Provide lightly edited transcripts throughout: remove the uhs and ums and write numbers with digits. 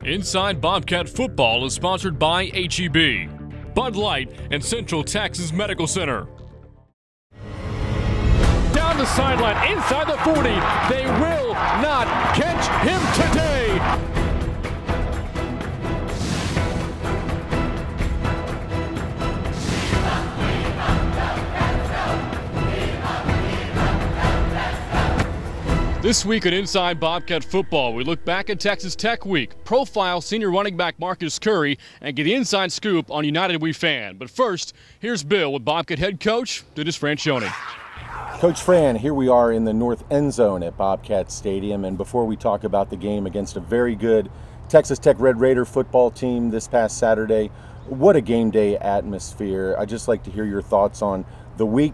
Inside Bobcat Football is sponsored by H-E-B, Bud Light, and Central Texas Medical Center. Down the sideline, inside the 40. They will not catch him today. This week at Inside Bobcat Football, we look back at Texas Tech Week, profile senior running back Marcus Curry, and get the inside scoop on United We Fan. But first, here's Bill with Bobcat head coach Dennis Franchione. Coach Fran, here we are in the north end zone at Bobcat Stadium, and before we talk about the game against a very good Texas Tech Red Raider football team this past Saturday, what a game day atmosphere. I'd just like to hear your thoughts on the week,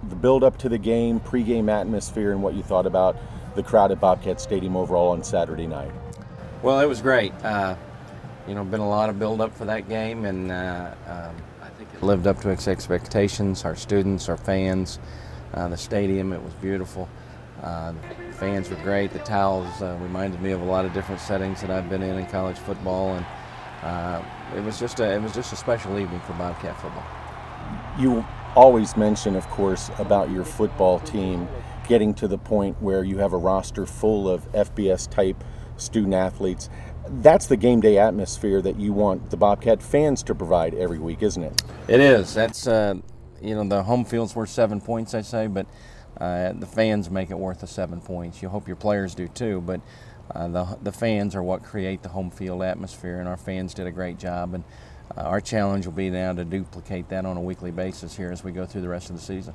the build up to the game, pregame atmosphere, and what you thought about the crowd at Bobcat Stadium overall on Saturday night. Well, it was great. Been a lot of build up for that game, and I think it lived up to its expectations. Our students, our fans, the stadium, it was beautiful. The fans were great. The towels reminded me of a lot of different settings that I've been in college football, and it was just a special evening for Bobcat football. You always mention, of course, about your football team getting to the point where you have a roster full of FBS-type student-athletes. That's the game day atmosphere that you want the Bobcat fans to provide every week, isn't it? It is. That's, the home field's worth 7 points, I say, but the fans make it worth the 7 points. You hope your players do too, but the fans are what create the home field atmosphere, and our fans did a great job. And our challenge will be now to duplicate that on a weekly basis here as we go through the rest of the season.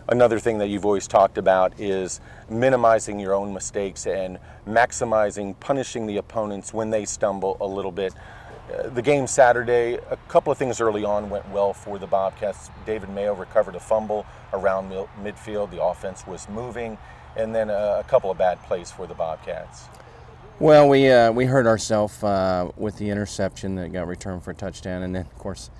Another thing that you've always talked about is minimizing your own mistakes and maximizing, punishing the opponents when they stumble a little bit. The game Saturday, a couple of things early on went well for the Bobcats. David Mayo recovered a fumble around midfield. The offense was moving, and then a couple of bad plays for the Bobcats. Well, we hurt ourselves with the interception that got returned for a touchdown, and then, of course,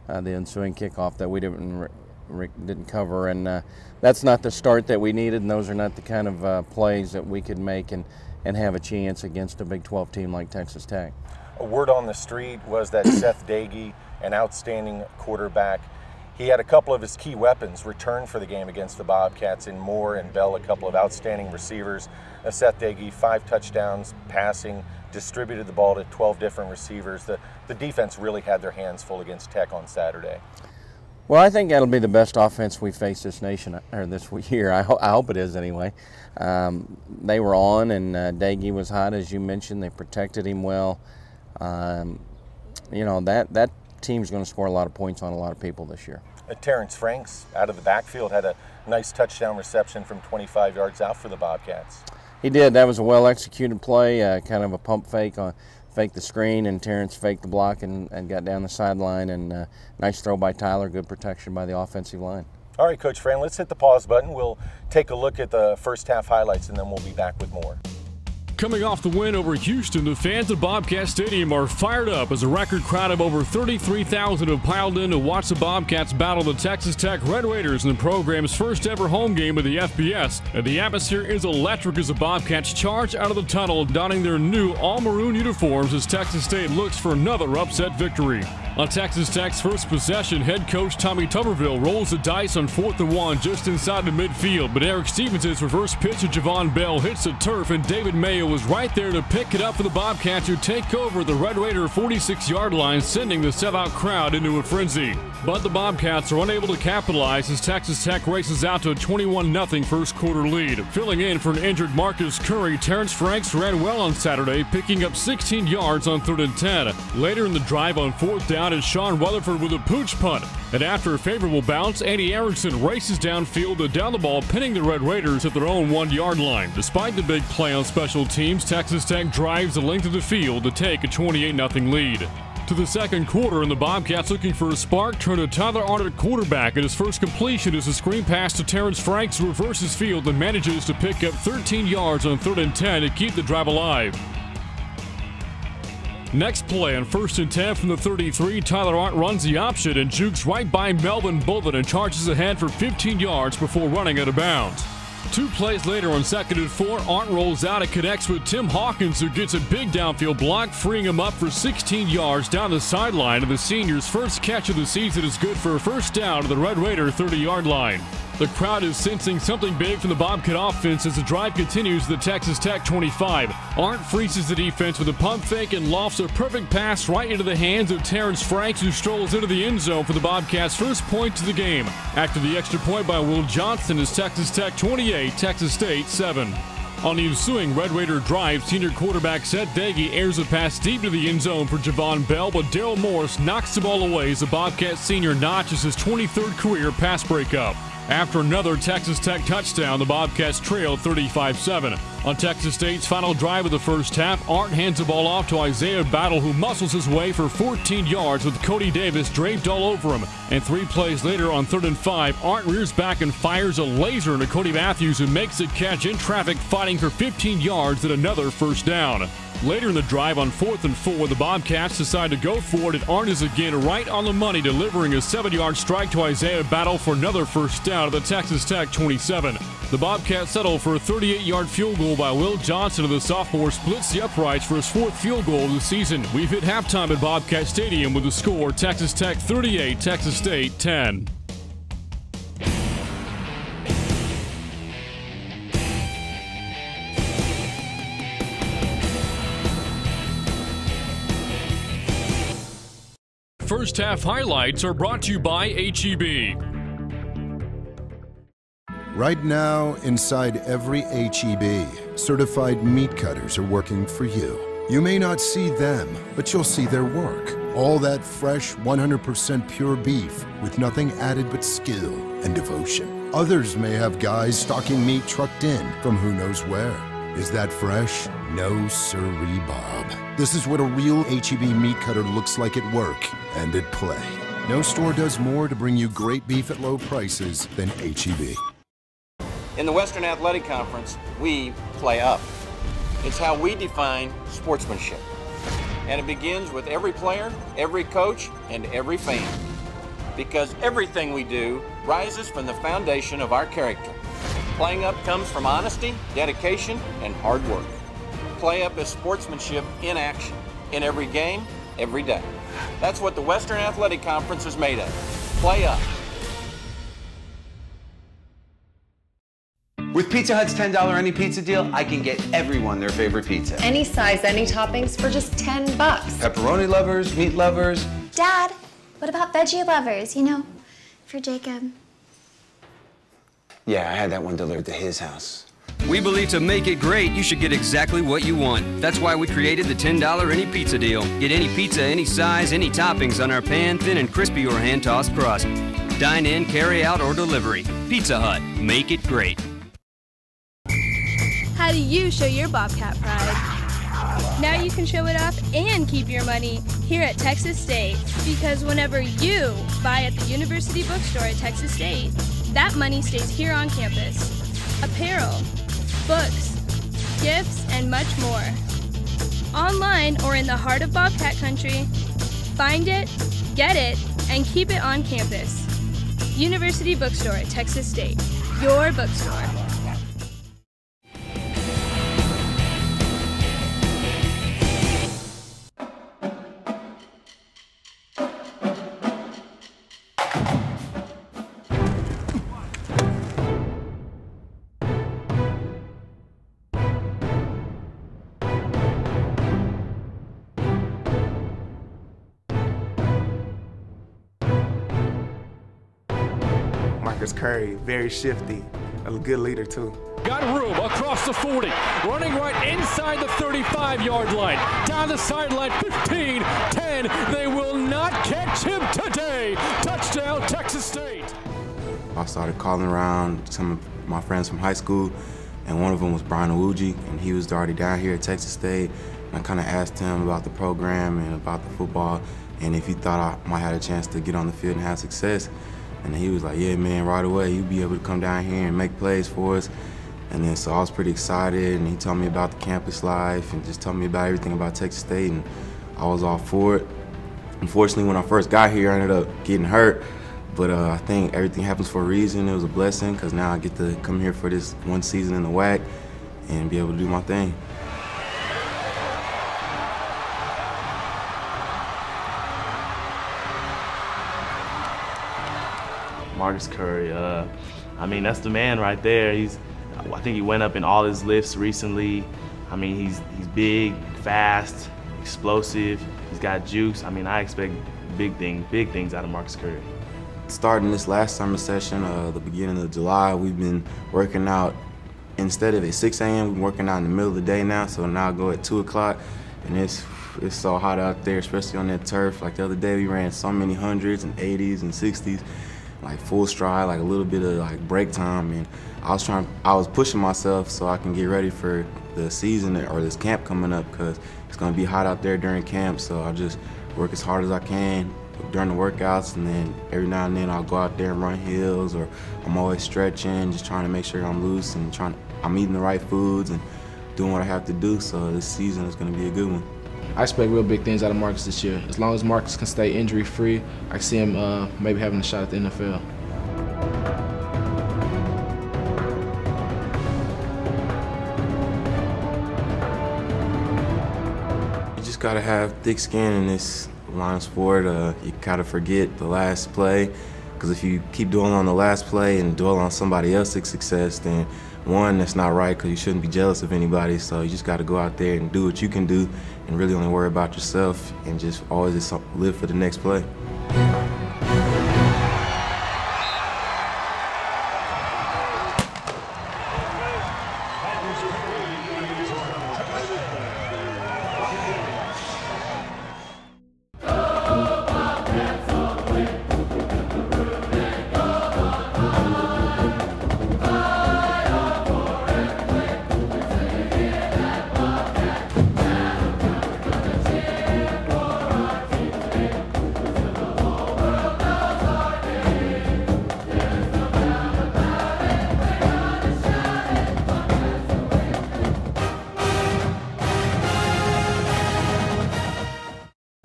the ensuing kickoff that we didn't cover, and that's not the start that we needed, and those are not the kind of plays that we could make and have a chance against a Big 12 team like Texas Tech. A word on the street was that Seth Dagey, an outstanding quarterback, he had a couple of his key weapons return for the game against the Bobcats in Moore and Bell, a couple of outstanding receivers. Seth Dagey, 5 touchdowns passing, distributed the ball to 12 different receivers. The defense really had their hands full against Tech on Saturday. Well, I think that'll be the best offense we face this nation, or this year. I hope it is anyway. They were on, and Dagey was hot, as you mentioned. They protected him well. That team's going to score a lot of points on a lot of people this year. Terrence Franks, out of the backfield, had a nice touchdown reception from 25 yards out for the Bobcats. He did. That was a well-executed play, kind of a pump fake, faked the screen, and Terrence faked the block and got down the sideline, and nice throw by Tyler, good protection by the offensive line. All right, Coach Fran, let's hit the pause button. We'll take a look at the first half highlights, and then we'll be back with more. Coming off the win over Houston, the fans at Bobcat Stadium are fired up as a record crowd of over 33,000 have piled in to watch the Bobcats battle the Texas Tech Red Raiders in the program's first ever home game of the FBS. And the atmosphere is electric as the Bobcats charge out of the tunnel, donning their new all-maroon uniforms as Texas State looks for another upset victory. On Texas Tech's first possession, head coach Tommy Tuberville rolls the dice on 4th and 1 just inside the midfield, but Eric Stevens' reverse pitch to Javon Bell hits the turf, and David Mayo was right there to pick it up for the Bobcats, who take over the Red Raider 46-yard line, sending the sellout crowd into a frenzy. But the Bobcats are unable to capitalize as Texas Tech races out to a 21-0 first quarter lead. Filling in for an injured Marcus Curry, Terrence Franks ran well on Saturday, picking up 16 yards on 3rd and 10. Later in the drive on 4th down is Sean Rutherford with a pooch punt. And after a favorable bounce, Andy Erickson races downfield to down the ball, pinning the Red Raiders at their own 1-yard line. Despite the big play on special teams, Texas Tech drives the length of the field to take a 28-0 lead. To the second quarter, and the Bobcats looking for a spark turn to Tyler Arnott quarterback, and his first completion is a screen pass to Terrence Franks, who reverses field and manages to pick up 13 yards on 3rd and 10 to keep the drive alive. Next play on 1st and 10 from the 33, Tyler Arnott runs the option and jukes right by Melvin Bullitt and charges ahead for 15 yards before running out of bounds. 2 plays later on 2nd and 4, Arndt rolls out and connects with Tim Hawkins, who gets a big downfield block, freeing him up for 16 yards down the sideline. And the senior's first catch of the season is good for a first down to the Red Raider 30-yard line. The crowd is sensing something big from the Bobcat offense as the drive continues to the Texas Tech 25. Arndt freezes the defense with a pump fake and lofts a perfect pass right into the hands of Terrence Franks, who strolls into the end zone for the Bobcats' first point of the game. After the extra point by Will Johnson is Texas Tech 28, Texas State 7. On the ensuing Red Raider drive, senior quarterback Seth Daggy airs a pass deep to the end zone for Javon Bell, but Daryl Morris knocks the ball away as the Bobcat senior notches his 23rd career pass breakup. After another Texas Tech touchdown, the Bobcats trailed 35-7. On Texas State's final drive of the first half, Arndt hands the ball off to Isaiah Battle, who muscles his way for 14 yards with Cody Davis draped all over him. And 3 plays later on 3rd and 5, Arndt rears back and fires a laser into Cody Matthews, who makes the catch in traffic, fighting for 15 yards and another first down. Later in the drive on 4th and 4, the Bobcats decide to go for it, and Arndt is again right on the money, delivering a 7-yard strike to Isaiah Battle for another first down at the Texas Tech 27. The Bobcats settle for a 38-yard field goal by Will Johnson, and the sophomore splits the uprights for his 4th field goal of the season. We've hit halftime at Bobcat Stadium with the score Texas Tech 38, Texas State 10. First half highlights are brought to you by H-E-B. Right now, inside every H-E-B, certified meat cutters are working for you. You may not see them, but you'll see their work. All that fresh, 100% pure beef with nothing added but skill and devotion. Others may have guys stocking meat trucked in from who knows where. Is that fresh? No sirree, Bob. This is what a real H-E-B meat cutter looks like at work and at play. No store does more to bring you great beef at low prices than H-E-B. In the Western Athletic Conference, we play up. It's how we define sportsmanship. And it begins with every player, every coach, and every fan. Because everything we do rises from the foundation of our character. Playing up comes from honesty, dedication, and hard work. Play up is sportsmanship in action, in every game, every day. That's what the Western Athletic Conference is made of. Play up. With Pizza Hut's $10 any pizza deal, I can get everyone their favorite pizza. Any size, any toppings for just $10. Pepperoni lovers, meat lovers. Dad, what about veggie lovers, you know, for Jacob? Yeah, I had that one delivered to his house. We believe to make it great, you should get exactly what you want. That's why we created the $10 any pizza deal. Get any pizza, any size, any toppings on our pan, thin and crispy or hand-tossed crust. Dine in, carry out, or delivery. Pizza Hut, make it great. How do you show your Bobcat pride? Now you can show it off and keep your money here at Texas State, because whenever you buy at the University Bookstore at Texas State, that money stays here on campus. Apparel, books, gifts, and much more. Online or in the heart of Bobcat country, find it, get it, and keep it on campus. University Bookstore at Texas State, your bookstore. Curry, very shifty, a good leader too. Got room across the 40, running right inside the 35-yard line, down the sideline, 15, 10. They will not catch him today. Touchdown, Texas State. I started calling around some of my friends from high school, and one of them was Brian Owuji, and he was already down here at Texas State. And I kind of asked him about the program and about the football, and if he thought I might have a chance to get on the field and have success. And he was like, yeah, man, right away, you'll be able to come down here and make plays for us. And then so I was pretty excited, and he told me about the campus life and just told me about everything about Texas State, and I was all for it. Unfortunately, when I first got here, I ended up getting hurt, But I think everything happens for a reason. It was a blessing because now I get to come here for this one season in the WAC and be able to do my thing. Marcus Curry, I mean, that's the man right there. I think he went up in all his lifts recently. I mean, he's big, fast, explosive. He's got juice. I mean, I expect big things out of Marcus Curry. Starting this last summer session, the beginning of July, we've been working out. Instead of at 6 a.m., we've been working out in the middle of the day now. So now I go at 2 o'clock, and it's so hot out there, especially on that turf. Like the other day, we ran so many 100s and 80s and 60s, like full stride, like a little bit of like break time. And I was pushing myself so I can get ready for the season or this camp coming up because it's gonna be hot out there during camp. So I just work as hard as I can during the workouts, and then every now and then I'll go out there and run hills, or I'm always stretching, just trying to make sure I'm loose and I'm eating the right foods and doing what I have to do. So this season is going to be a good one. I expect real big things out of Marcus this year. As long as Marcus can stay injury-free, I can see him maybe having a shot at the NFL. You just got to have thick skin in this line of sport. You gotta forget the last play, because if you keep dwelling on the last play and dwell on somebody else's success, then one, that's not right, because you shouldn't be jealous of anybody. So you just got to go out there and do what you can do and really only worry about yourself and just always just live for the next play.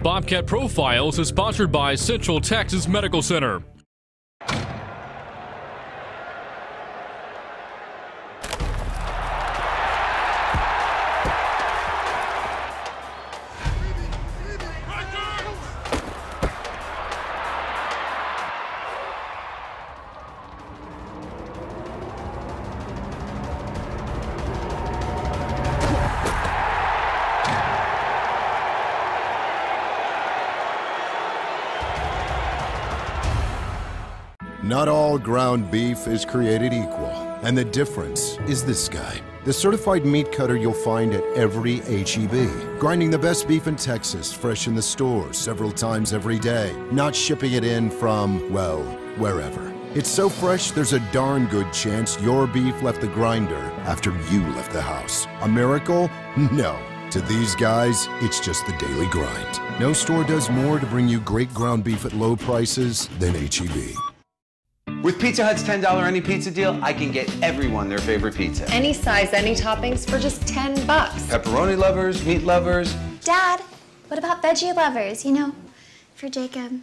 Bobcat Profiles is sponsored by Central Texas Medical Center. Not all ground beef is created equal, and the difference is this guy. The certified meat cutter you'll find at every H-E-B. Grinding the best beef in Texas, fresh in the stores several times every day. Not shipping it in from, well, wherever. It's so fresh, there's a darn good chance your beef left the grinder after you left the house. A miracle? No. To these guys, it's just the daily grind. No store does more to bring you great ground beef at low prices than H-E-B. With Pizza Hut's $10 any pizza deal, I can get everyone their favorite pizza. Any size, any toppings for just $10. Pepperoni lovers, meat lovers. Dad, what about veggie lovers, you know, for Jacob?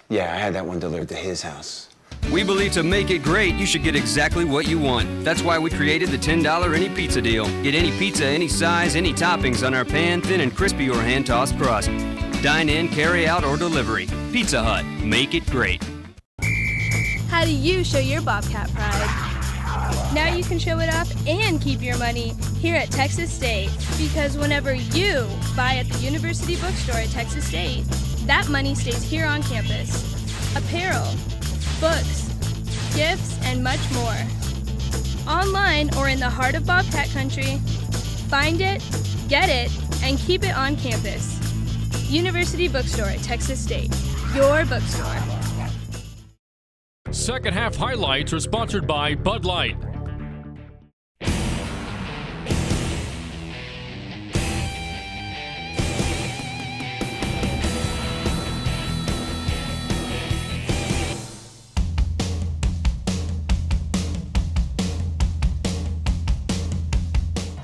Yeah, I had that one delivered to his house. We believe to make it great, you should get exactly what you want. That's why we created the $10 any pizza deal. Get any pizza, any size, any toppings on our pan, thin and crispy or hand-tossed crust. Dine in, carry out, or delivery. Pizza Hut, make it great. How do you show your Bobcat pride? Now you can show it off and keep your money here at Texas State, because whenever you buy at the University Bookstore at Texas State, that money stays here on campus. Apparel, books, gifts, and much more. Online or in the heart of Bobcat country, find it, get it, and keep it on campus. University Bookstore at Texas State, your bookstore. Second half highlights are sponsored by Bud Light.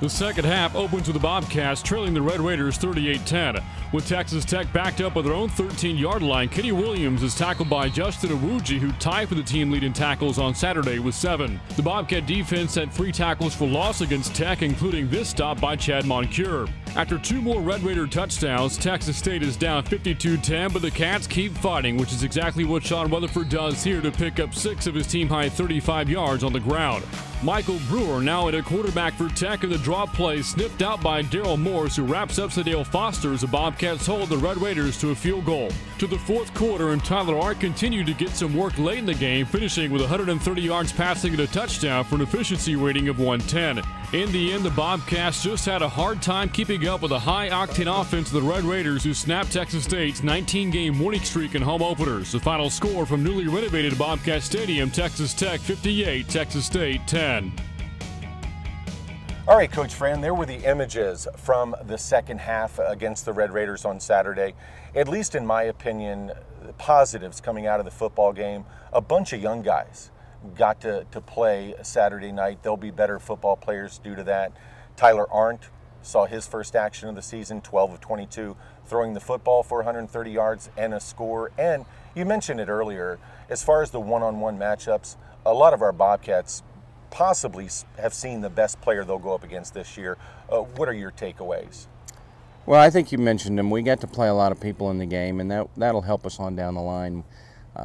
The second half opens with the Bobcats trailing the Red Raiders 38-10. With Texas Tech backed up at their own 13-yard line, Kenny Williams is tackled by Justin Awuji, who tied for the team lead in tackles on Saturday with 7. The Bobcat defense had 3 tackles for loss against Tech, including this stop by Chad Moncure. After 2 more Red Raider touchdowns, Texas State is down 52-10, but the Cats keep fighting, which is exactly what Sean Weatherford does here to pick up 6 of his team-high 35 yards on the ground. Michael Brewer now at a quarterback for Tech, and the draw play sniffed out by Daryl Morris, who wraps up Sadale Foster as the Bobcats hold the Red Raiders to a field goal. To the fourth quarter, and Tyler Art continued to get some work late in the game, finishing with 130 yards passing and a touchdown for an efficiency rating of 110. In the end, the Bobcats just had a hard time keeping up with a high-octane offense of the Red Raiders, who snapped Texas State's 19-game winning streak in home openers. The final score from newly renovated Bobcat Stadium: Texas Tech 58, Texas State 10. All right, Coach Fran, there were the images from the second half against the Red Raiders on Saturday. At least in my opinion, the positives coming out of the football game: a bunch of young guys got to play Saturday night. They'll be better football players due to that. Tyler Arndt saw his first action of the season, 12 of 22, throwing the football for 130 yards and a score. And you mentioned it earlier, as far as the one-on-one matchups, a lot of our Bobcats possibly have seen the best player they'll go up against this year. What are your takeaways? Well, I think you mentioned them. We got to play a lot of people in the game, and that'll help us on down the line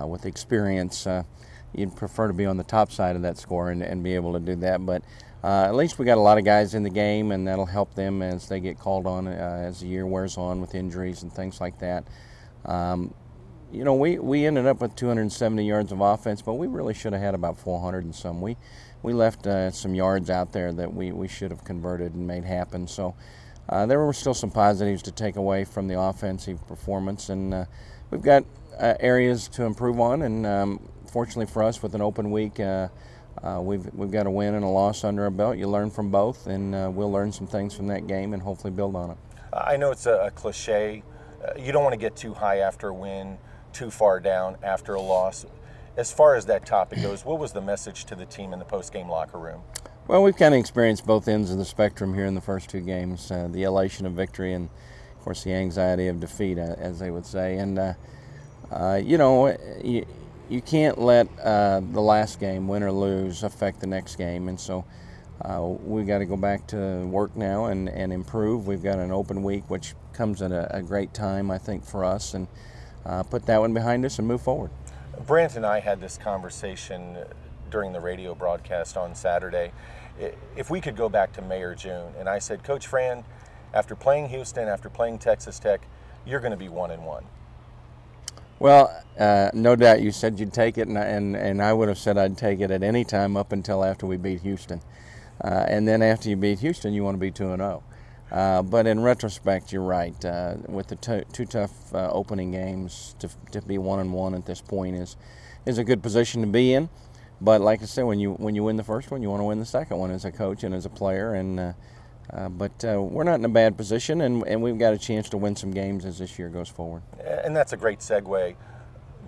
with experience. You'd prefer to be on the top side of that score and be able to do that, but at least we got a lot of guys in the game, and that'll help them as they get called on as the year wears on with injuries and things like that. You know, we ended up with 270 yards of offense, but we really should have had about 400 and some. We left some yards out there that we should have converted and made happen. So there were still some positives to take away from the offensive performance, and we've got areas to improve on. And fortunately for us, with an open week, we've got a win and a loss under our belt. You learn from both, and we'll learn some things from that game and hopefully build on it. I know it's a cliche. You don't want to get too high after a win, too far down after a loss. As far as that topic goes, what was the message to the team in the post-game locker room? Well, we've kind of experienced both ends of the spectrum here in the first 2 games, the elation of victory and, of course, the anxiety of defeat, as they would say. And, you know, you can't let the last game, win or lose, affect the next game. And so we've got to go back to work now and improve. We've got an open week, which comes at a great time, I think, for us, and put that one behind us and move forward. Brant and I had this conversation during the radio broadcast on Saturday. If we could go back to May or June, and I said, Coach Fran, after playing Houston, after playing Texas Tech, you're going to be 1-1. Well, no doubt you said you'd take it, and I would have said I'd take it at any time up until after we beat Houston. And then after you beat Houston, you want to be 2-0. But in retrospect, you're right. With the 2 tough opening games, to be 1-1 at this point is a good position to be in. But like I said, when you win the first one, you want to win the second one as a coach and as a player. And but we're not in a bad position, and we've got a chance to win some games as this year goes forward. And that's a great segue.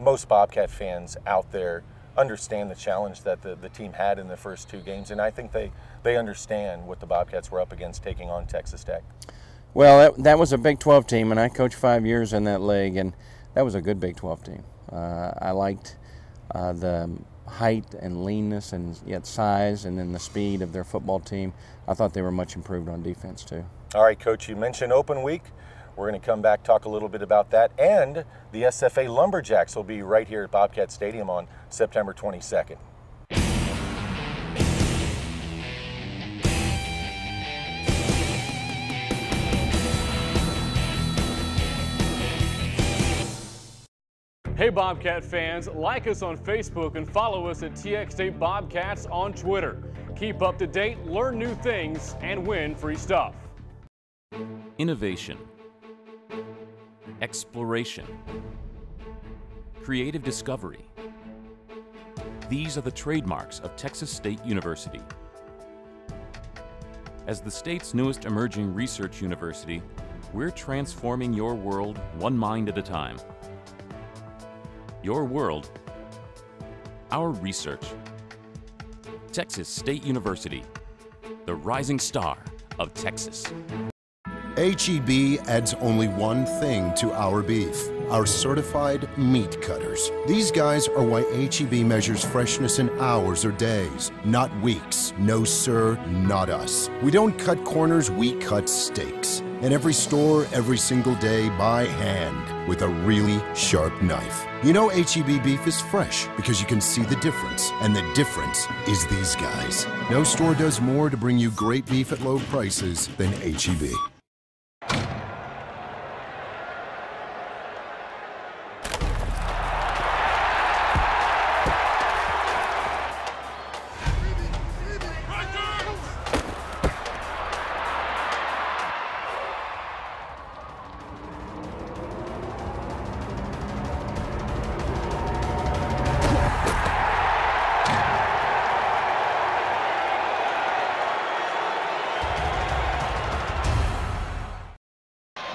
Most Bobcat fans out there understand the challenge that the team had in the first 2 games, and I think they understand what the Bobcats were up against taking on Texas Tech. Well, that was a Big 12 team, and I coached 5 years in that league, and that was a good Big 12 team. I liked the height and leanness and yet size, and then the speed of their football team. I thought they were much improved on defense too. All right, Coach, you mentioned open week. We're going to come back, talk a little bit about that, and the SFA Lumberjacks will be right here at Bobcat Stadium on September 22nd. Hey Bobcat fans, like us on Facebook and follow us at TX State Bobcats on Twitter. Keep up to date, learn new things, and win free stuff. Innovation, exploration, creative discovery. These are the trademarks of Texas State University. As the state's newest emerging research university, we're transforming your world one mind at a time. Your world, our research. Texas State University, the rising star of Texas. H-E-B adds only one thing to our beef, our certified meat cutters. These guys are why H-E-B measures freshness in hours or days, not weeks. No, sir, not us. We don't cut corners, we cut steaks. In every store, every single day, by hand, with a really sharp knife. You know H-E-B beef is fresh because you can see the difference, and the difference is these guys. No store does more to bring you great beef at low prices than H-E-B.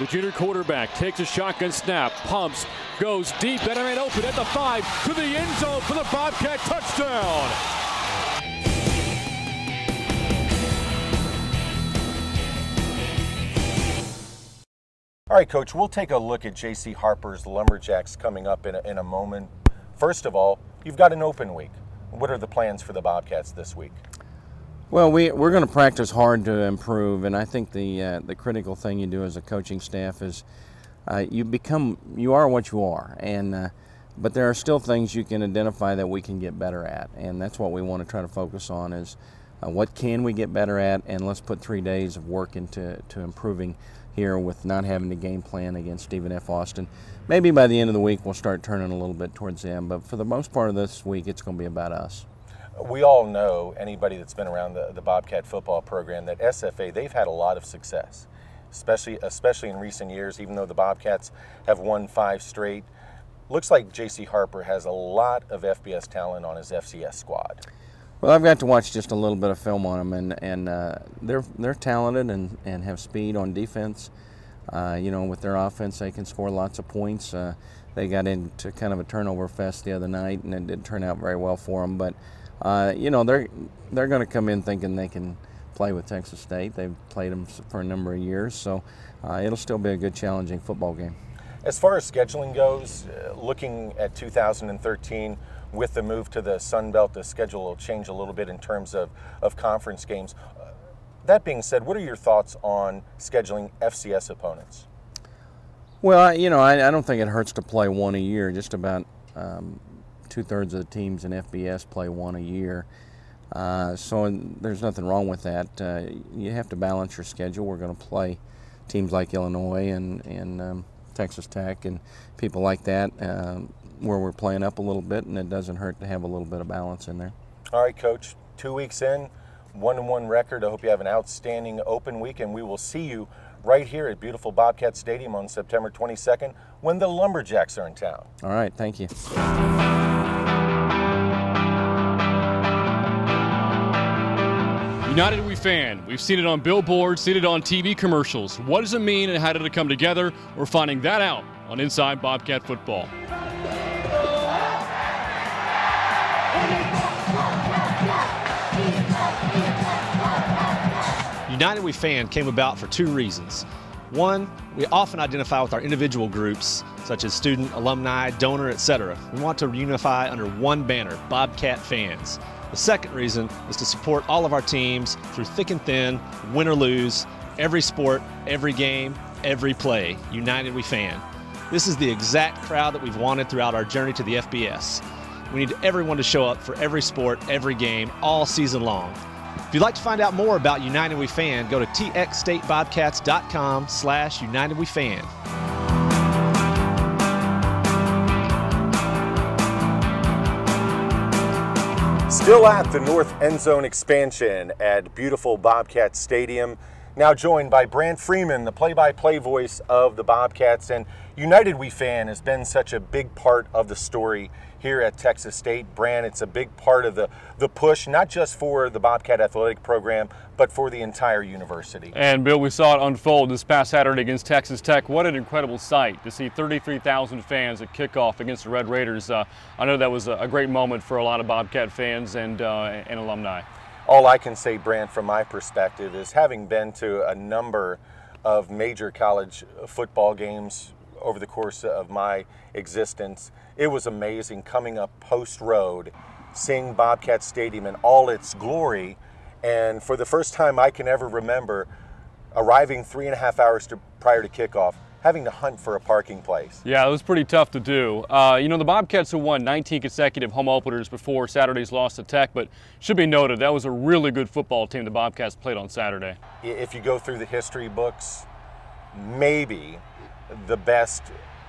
The junior quarterback takes a shotgun snap, pumps, goes deep, that man open at the 5, to the end zone for the Bobcat touchdown. All right, Coach, we'll take a look at J.C. Harper's Lumberjacks coming up in a moment. First of all, you've got an open week. What are the plans for the Bobcats this week? Well, we're going to practice hard to improve, and I think the critical thing you do as a coaching staff is you are what you are, and but there are still things you can identify that we can get better at, and that's what we want to try to focus on is what can we get better at, and let's put 3 days of work into improving here with not having to game plan against Stephen F. Austin. Maybe by the end of the week we'll start turning a little bit towards them, but for the most part of this week it's going to be about us. We all know, anybody that's been around the Bobcat football program, that SFA, they've had a lot of success, especially in recent years, even though the Bobcats have won 5 straight. Looks like J.C. Harper has a lot of FBS talent on his FCS squad. Well, I've got to watch just a little bit of film on them, and they're talented and have speed on defense. You know, with their offense, they can score lots of points. They got into kind of a turnover fest the other night, and it didn't turn out very well for them, but you know, they're going to come in thinking they can play with Texas State. They've played them for a number of years, so it'll still be a good, challenging football game. As far as scheduling goes, looking at 2013, with the move to the Sun Belt, the schedule will change a little bit in terms of conference games. That being said, what are your thoughts on scheduling FCS opponents? Well, you know, I don't think it hurts to play one a year. Just about 2/3 of the teams in FBS play one a year, so there's nothing wrong with that. You have to balance your schedule. We're going to play teams like Illinois and Texas Tech and people like that where we're playing up a little bit, and it doesn't hurt to have a little bit of balance in there. All right, Coach, 2 weeks in, 1-1 record. I hope you have an outstanding open week, and we will see you right here at beautiful Bobcat Stadium on September 22nd when the Lumberjacks are in town. All right, thank you. United We Fan. We've seen it on billboards, seen it on TV commercials. What does it mean and how did it come together? We're finding that out on Inside Bobcat Football. United We Fan came about for 2 reasons. One, we often identify with our individual groups, such as student, alumni, donor, etc. We want to unify under one banner, Bobcat Fans. The second reason is to support all of our teams through thick and thin, win or lose, every sport, every game, every play. United We Fan. This is the exact crowd that we've wanted throughout our journey to the FBS. We need everyone to show up for every sport, every game, all season long. If you'd like to find out more about United We Fan, go to txstatebobcats.com/UnitedWeFan. Still at the North End Zone expansion at beautiful Bobcat Stadium. Now joined by Brant Freeman, the play-by-play voice of the Bobcats. And United We Fan has been such a big part of the story here at Texas State. Brant, it's a big part of the push, not just for the Bobcat athletic program, but for the entire university. And Bill, we saw it unfold this past Saturday against Texas Tech. What an incredible sight to see 33,000 fans at kickoff against the Red Raiders. I know that was a great moment for a lot of Bobcat fans and alumni. All I can say, Brant, from my perspective is, having been to a number of major college football games over the course of my existence, it was amazing coming up Post Road, seeing Bobcat Stadium in all its glory, and for the first time I can ever remember, arriving 3.5 hours prior to kickoff, having to hunt for a parking place. Yeah, it was pretty tough to do. You know, the Bobcats have won 19 consecutive home openers before Saturday's loss to Tech, but should be noted, that was a really good football team the Bobcats played on Saturday. If you go through the history books, maybe the best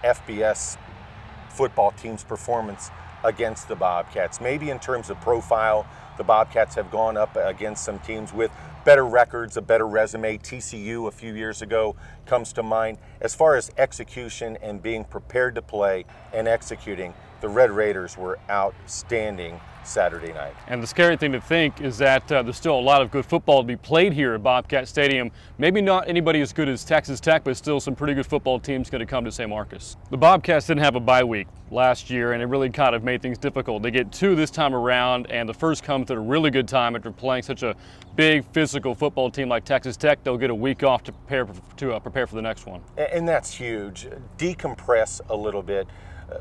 FBS football team's performance against the Bobcats. Maybe in terms of profile, the Bobcats have gone up against some teams with better records, a better resume. TCU a few years ago comes to mind. As far as execution and being prepared to play and executing, the Red Raiders were outstanding Saturday night. And the scary thing to think is that there's still a lot of good football to be played here at Bobcat Stadium. Maybe not anybody as good as Texas Tech, but still some pretty good football teams going to come to St. Marcus. The Bobcats didn't have a bye week last year, and it really kind of made things difficult. They get 2 this time around, and the first comes at a really good time after playing such a big physical football team like Texas Tech. They'll get a week off to prepare for the next one. And that's huge. Decompress a little bit.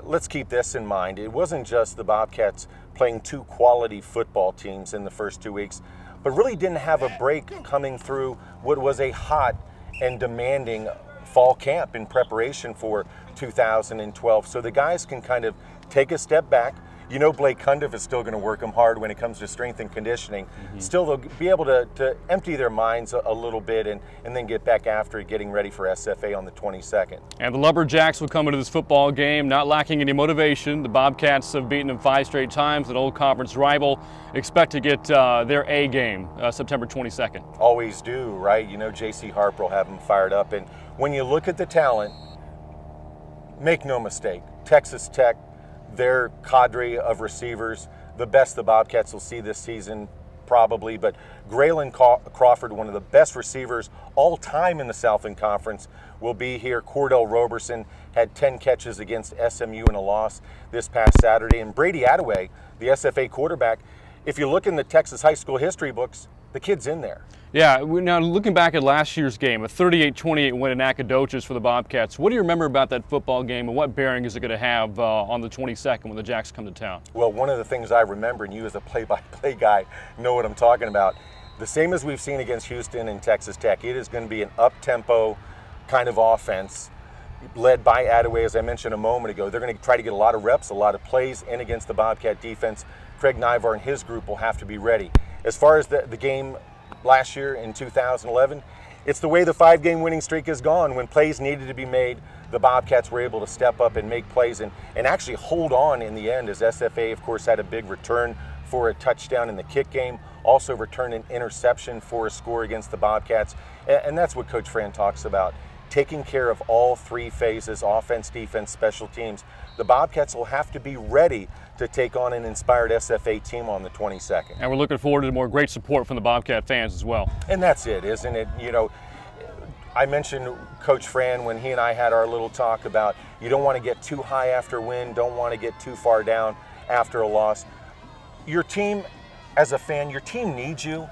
Let's keep this in mind. It wasn't just the Bobcats playing 2 quality football teams in the first 2 weeks, but really didn't have a break coming through what was a hot and demanding fall camp in preparation for 2012. So the guys can kind of take a step back. You know, Blake Cundiff is still going to work them hard when it comes to strength and conditioning. Still, they'll be able to empty their minds a little bit and then get back after it, getting ready for SFA on the 22nd. And the Lumberjacks will come into this football game not lacking any motivation. The Bobcats have beaten them 5 straight times, an old conference rival. Expect to get their A game September 22nd. Always do, right? You know, J.C. Harper will have them fired up. And when you look at the talent, make no mistake, Texas Tech, their cadre of receivers, the best the Bobcats will see this season probably, but Graylin Crawford, one of the best receivers all time in the Southland Conference, will be here. Cordell Roberson had 10 catches against SMU in a loss this past Saturday. And Brady Attaway, the SFA quarterback, if you look in the Texas high school history books, the kid's in there. Yeah, now looking back at last year's game, a 38-28 win in Nacogdoches for the Bobcats, what do you remember about that football game, and what bearing is it going to have on the 22nd when the Jacks come to town? Well, one of the things I remember, and you as a play-by-play guy know what I'm talking about, the same as we've seen against Houston and Texas Tech, it is going to be an up-tempo kind of offense led by Attaway, as I mentioned a moment ago. They're going to try to get a lot of reps, a lot of plays in against the Bobcat defense. Craig Nivar and his group will have to be ready. As far as the game last year in 2011, it's the way the 5-game winning streak has gone. When plays needed to be made, the Bobcats were able to step up and make plays and actually hold on in the end, as SFA, of course, had a big return for a touchdown in the kick game, also returned an interception for a score against the Bobcats. And that's what Coach Fran talks about, taking care of all 3 phases, offense, defense, special teams. The Bobcats will have to be ready to take on an inspired SFA team on the 22nd. And we're looking forward to more great support from the Bobcat fans as well. And that's it, isn't it? You know, I mentioned Coach Fran when he and I had our little talk about you don't want to get too high after a win, don't want to get too far down after a loss. Your team, as a fan, your team needs you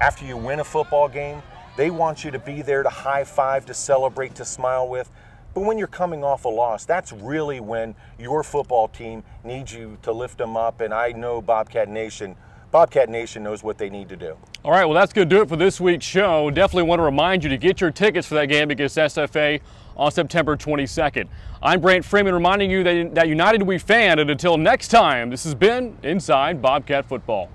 after you win a football game. They want you to be there to high five, to celebrate, to smile with. But when you're coming off a loss, that's really when your football team needs you to lift them up. And I know Bobcat Nation knows what they need to do. All right, well, that's going to do it for this week's show. Definitely want to remind you to get your tickets for that game against SFA on September 22nd. I'm Brant Freeman reminding you that United we fan, and until next time, this has been Inside Bobcat Football.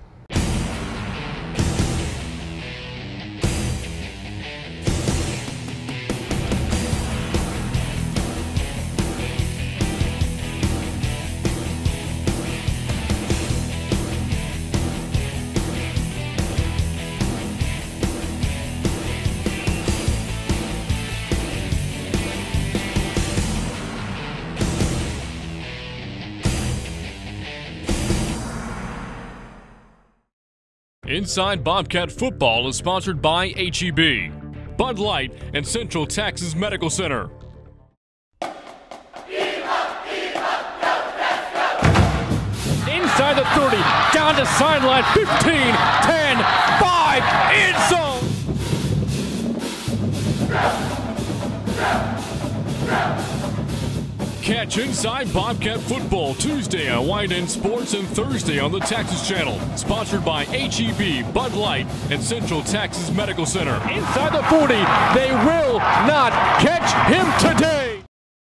Inside Bobcat Football is sponsored by H-E-B, Bud Light, and Central Texas Medical Center. Inside the 30, down to sideline. 15, 10, 5, end zone. Catch Inside Bobcat Football Tuesday on White End Sports and Thursday on the Texas Channel. Sponsored by HEB, Bud Light, and Central Texas Medical Center. Inside the 40, they will not catch him today.